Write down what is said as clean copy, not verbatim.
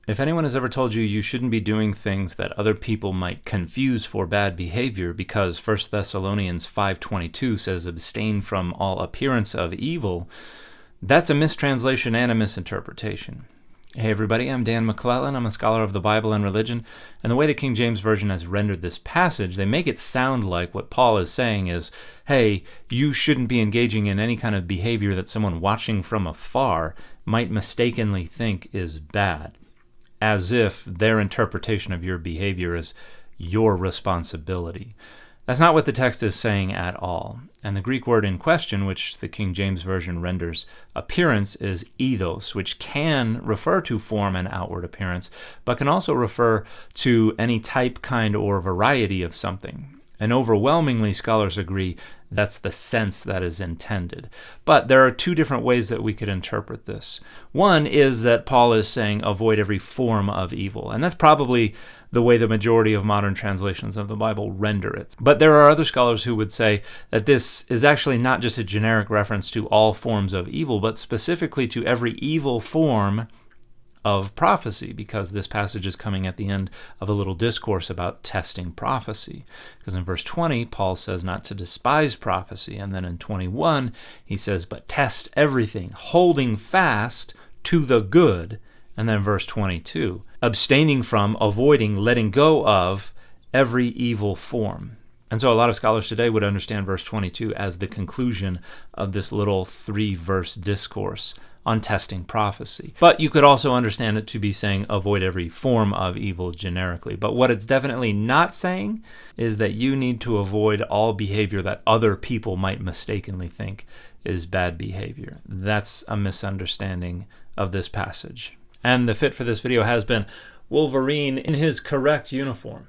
If anyone has ever told you you shouldn't be doing things that other people might confuse for bad behavior because 1 Thessalonians 5:22 says abstain from all appearance of evil, that's a mistranslation and a misinterpretation. Hey everybody, I'm Dan McClellan. I'm a scholar of the Bible and religion, and the way the King James Version has rendered this passage, they make it sound like what Paul is saying is, hey, you shouldn't be engaging in any kind of behavior that someone watching from afar might mistakenly think is bad, as if their interpretation of your behavior is your responsibility. That's not what the text is saying at all. And the Greek word in question, which the King James Version renders appearance, is eidos, which can refer to form and outward appearance, but can also refer to any type, kind, or variety of something. And overwhelmingly, scholars agree that's the sense that is intended. But there are two different ways that we could interpret this. One is that Paul is saying avoid every form of evil, and that's probably the way the majority of modern translations of the Bible render it. But there are other scholars who would say that this is actually not just a generic reference to all forms of evil, but specifically to every evil form of prophecy, because this passage is coming at the end of a little discourse about testing prophecy. Because in verse 20, Paul says not to despise prophecy, and then in 21, he says, but test everything, holding fast to the good. And then verse 22, abstaining from, avoiding, letting go of every evil form. And so a lot of scholars today would understand verse 22 as the conclusion of this little 3-verse discourse on testing prophecy. But you could also understand it to be saying avoid every form of evil generically. But what it's definitely not saying is that you need to avoid all behavior that other people might mistakenly think is bad behavior. That's a misunderstanding of this passage. And the fit for this video has been Wolverine in his correct uniform.